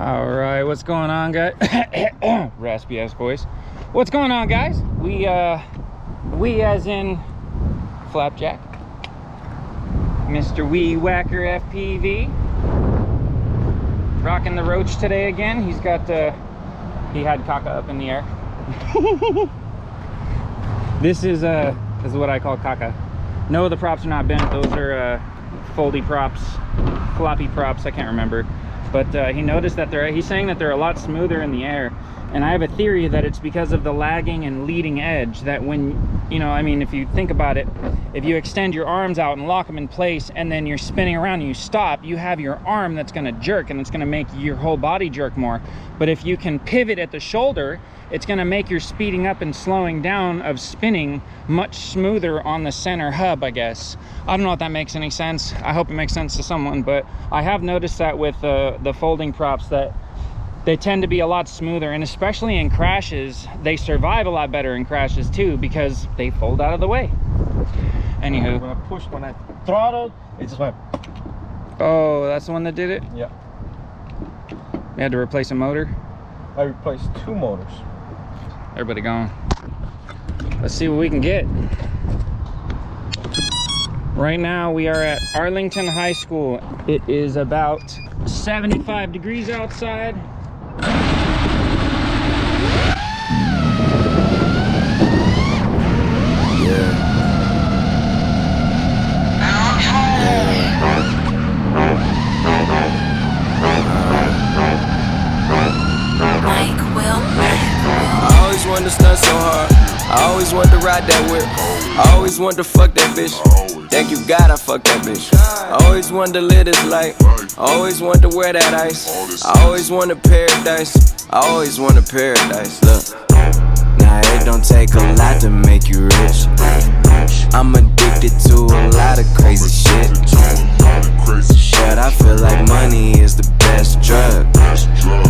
All right, what's going on, guys? Raspy ass voice. What's going on, guys? We as in Flapjack, Mr. Wee Whacker FPV, rocking the roach today again. He's got he had caca up in the air. This is what I call caca. No, the props are not bent. Those are foldy props, floppy props. I can't remember. But he noticed that he's saying that they're a lot smoother in the air. And I have a theory that it's because of the lagging and leading edge, that when, you know, I mean, if you think about it, if you extend your arms out and lock them in place and then you're spinning around and you stop, you have your arm that's going to jerk and it's going to make your whole body jerk more. But if you can pivot at the shoulder, it's going to make your speeding up and slowing down of spinning much smoother on the center hub, I guess. I don't know if that makes any sense. I hope it makes sense to someone, but I have noticed that with the folding props that they tend to be a lot smoother, and especially in crashes, they survive a lot better in crashes too because they fold out of the way. Anywho. When I throttled, it just went. Oh, that's the one that did it? Yeah. We had to replace a motor? I replaced 2 motors. Everybody gone. Let's see what we can get. Right now we are at Arlington High School. It is about 75 degrees outside. I always wanted to stunt so hard. I always wanted to ride that whip. I always wanted to fuck that bitch. Thank you God I fucked that bitch. I always wanted to live this life. I always wanted to wear that ice. I always wanted paradise. I always wanted paradise. Look, now it don't take a lot to make you rich. I'm addicted to a lot of crazy shit. But I feel like money is the best drug.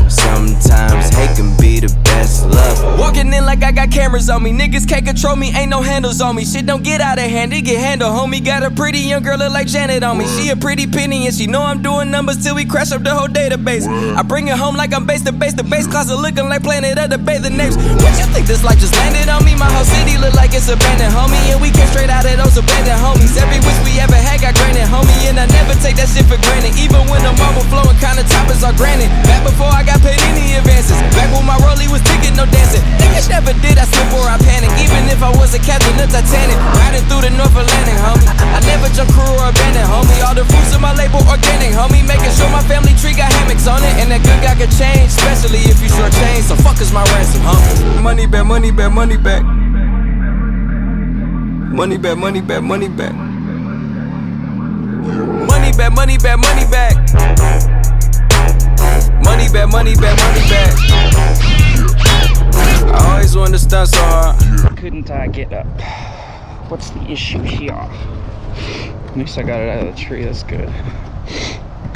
Sometimes hate can be the best love. Walking in like I got cameras on me. Niggas can't control me, ain't no handles on me. Shit don't get out of hand, it get handled, homie. Got a pretty young girl look like Janet on me. She a pretty penny and she know I'm doing numbers till we crash up the whole database. I bring her home like I'm base to base. The base closet looking like Planet of the Bathing Apes. What you think this life just landed on me? My whole city look like it's abandoned, homie. And we came straight out of those abandoned homies. Every wish we ever had got granted, homie. And I never take that shit for granted. Even when the marble flowing kinda toppers are granted. Back before I got paid any advances. Back when my rollie was ticking, no dancing. Niggas never did, I slip or I panic. Even if I was a captain of Titanic. Riding through the North Atlantic, homie. I never jump crew or abandoned, homie. All the fruits of my label organic, homie. Making sure my family tree got hammocks on it. And that good guy could change, especially if you short change. So fuck is my ransom, homie. Money back, money back, money back. Money back, money back, money back. Money back, money back, money back. Money back, money back, money back. I always wanted to stunt so hard. Couldn't I get up? What's the issue here? At least I got it out of the tree, that's good.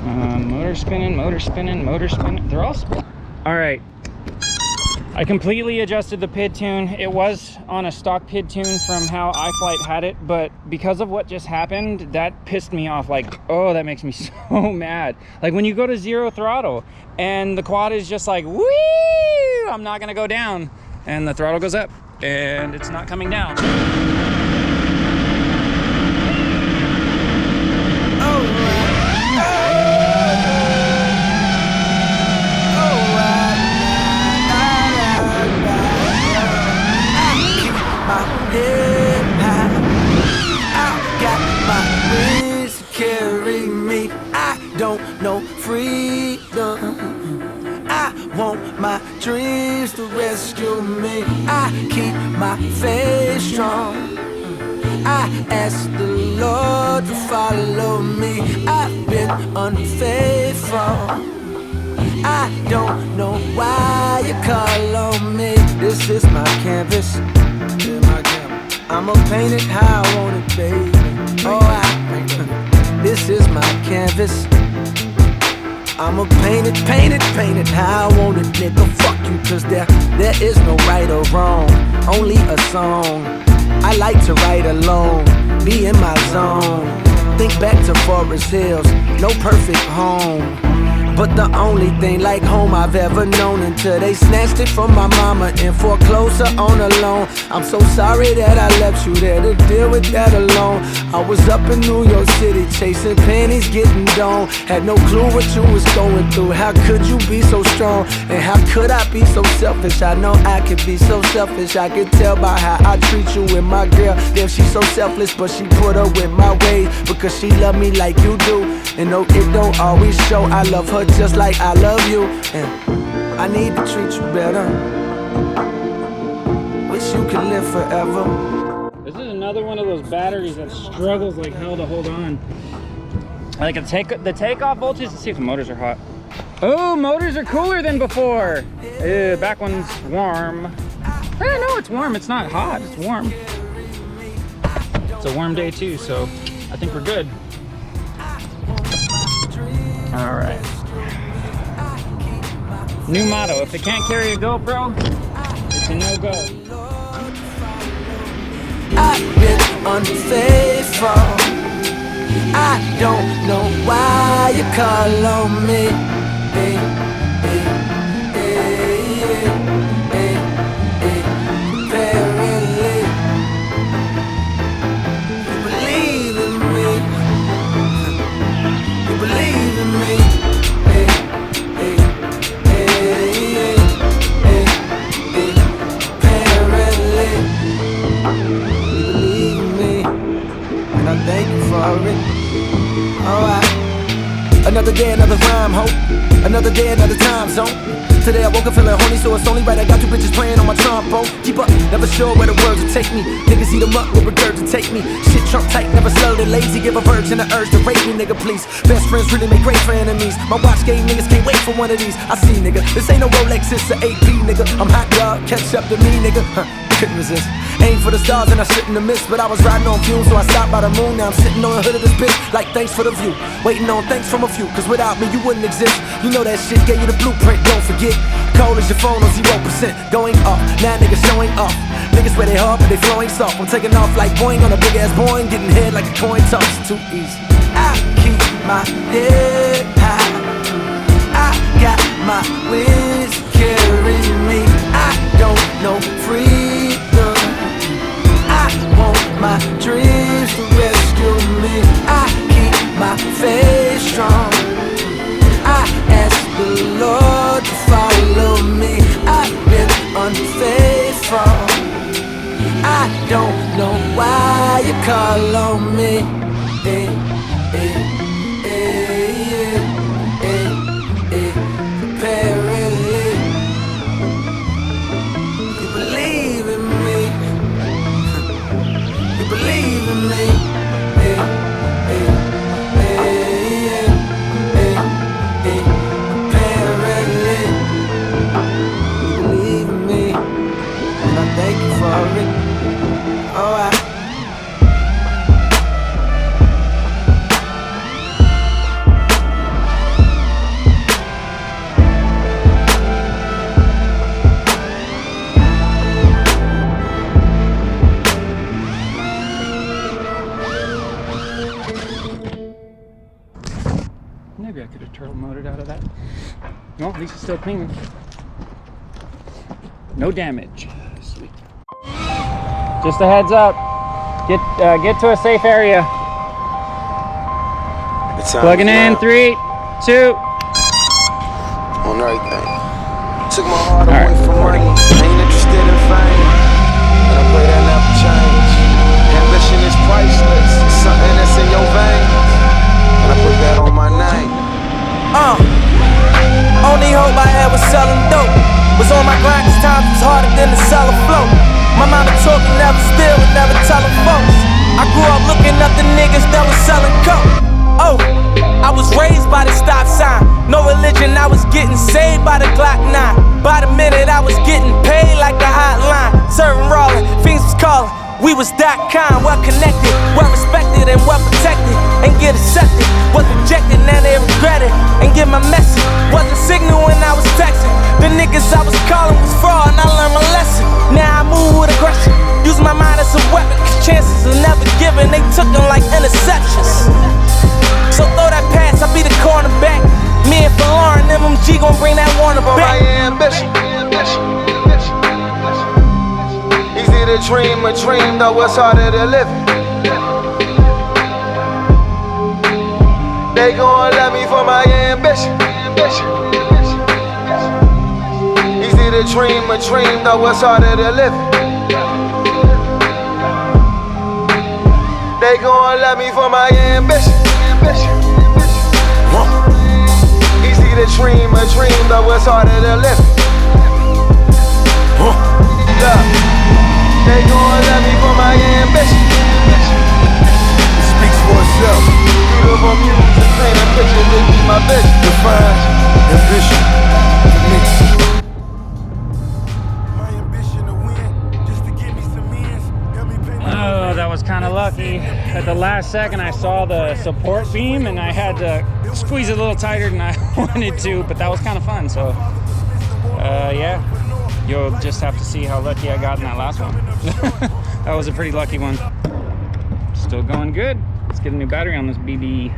Motor spinning, motor spinning, motor spinning. They're all spinning. All right. I completely adjusted the pid tune. It was on a stock pid tune from how iflight had it, but because of what just happened, that pissed me off. Like, oh, that makes me so mad. Like when you go to 0 throttle and the quad is just like, whee, I'm not gonna go down, and the throttle goes up and it's not coming down. No freedom. I want my dreams to rescue me. I keep my faith strong. I ask the Lord to follow me. I've been unfaithful. I don't know why you call on me. This is my canvas. I'ma paint it how I want it, baby. Oh, this is my canvas. I'ma paint it how I want it, nigga. Fuck you, cause there is no right or wrong, only a song. I like to write alone, be in my zone. Think back to Forest Hills, no perfect home. but the only thing like home I've ever known, until they snatched it from my mama and foreclosed her on a loan. I'm so sorry that I left you there to deal with that alone. I was up in New York City chasing pennies, getting down. Had no clue what you was going through. How could you be so strong? And how could I be so selfish? I know I could be so selfish. I could tell by how I treat you with my girl. Damn, she's so selfless, but she put up with my ways because she love me like you do. And no, it don't always show. I love her just like I love you, and I need to treat you better. Wish you could live forever. This is another one of those batteries that struggles like hell to hold on. Like the takeoff voltage. Let's see if the motors are hot. Oh, motors are cooler than before. Back one's warm. No, it's warm. It's not hot. It's warm. It's a warm day too, so I think we're good. All right. New motto: if it can't carry a GoPro, it's a no-go. I've been unfaithful. I don't know why you call on me. Hey, hey, hey, hey, hey. Apparently, you believe in me. You believe in me. Hey, hey, hey, hey, hey. Apparently, you believe in me, and I thank you for it. Alright. Another day, another rhyme, ho. Another day, another time zone. Today I woke up feeling horny, so it's only right I got two bitches playing on my trombone. Keep up, never sure where the words will take me. Niggas eat them up, will regurgitate me. Shit trump tight, never slowly lazy. Give a virgin the urge to rape me, nigga, please. Best friends really make great for enemies. My watch game niggas can't wait for one of these. I see, nigga, this ain't no Rolex, it's an AP, nigga. I'm hot, dog, catch up to me, nigga. Couldn't resist. Aim for the stars and I shouldn't have missed, but I was riding on fumes, so I stopped by the moon. Now I'm sitting on the hood of this bitch, like thanks for the view. Waiting on thanks from a few, cause without me you wouldn't exist. You know that shit gave you the blueprint, don't forget. Cold as your phone on 0%, going off. Now niggas showing off. Niggas where they hard, but they flowing soft. I'm taking off like Boeing on a big ass Boeing, getting head like a coin toss. Too easy. I keep my head high. I got my wings carrying me. I don't know freedom. I want my dreams to rescue me. I keep my faith strong. I ask the Lord to follow me. I've been unfaithful. I don't know why you call on me. Hey, hey, hey, hey, hey. Apparently, you believe in me. You believe in me. Hey, hey, hey, hey, hey. Apparently, you believe in me, and I thank you for it. Alright. Maybe I could have turtle motored out of that. Well, at least it's still clean. No damage. Sweet. Just a heads up. Get to a safe area. Plugging in. 3, 2. On everything. Took my heart away from money. Ain't interested in fame. And I pray that never change. Ambition is priceless. It's something that's in your veins. And I put that on my name. Only hope I had was selling dope. Was on my grind 'cause times was harder than to sell a float. My mama told me never steal and never tell them folks. I grew up looking up the niggas that was selling coke. Oh, I was raised by the stop sign. No religion, I was getting saved by the Glock 9. By the minute I was getting paid like a hotline. Serving rolling, fiends was calling. We was that kind, well connected, well respected and well protected. And get accepted, was rejected, now they regret it. And get my message, wasn't signal when I was texting. The niggas I was calling was fraud and I learned my lesson. Now I move with aggression, use my mind as a weapon. 'Cause chances are never given, they took them like interceptions. So throw that pass, I be the cornerback. Me and Lauren G gon' bring that Warner For my back. ambition. Easy to dream a dream, though it's harder to live. They gon' love me for my ambition. Easy to dream a dream, though it's harder to live. They gon' love me for my ambition. Easy to dream a dream, though it's harder to live. Look, they gon' love me for my ambition. It speaks for itself. Beautiful music, painting pictures, they be my vision. Define ambition for me. My ambition to win, just to give me some ends, help me pay my Oh, that was kind of lucky. At the last second, I saw the support beam and I had to squeeze it a little tighter than I wanted to, but that was kind of fun. So, yeah, you'll just have to see how lucky I got in that last one. That was a pretty lucky one. Still going good. Let's get a new battery on this BB.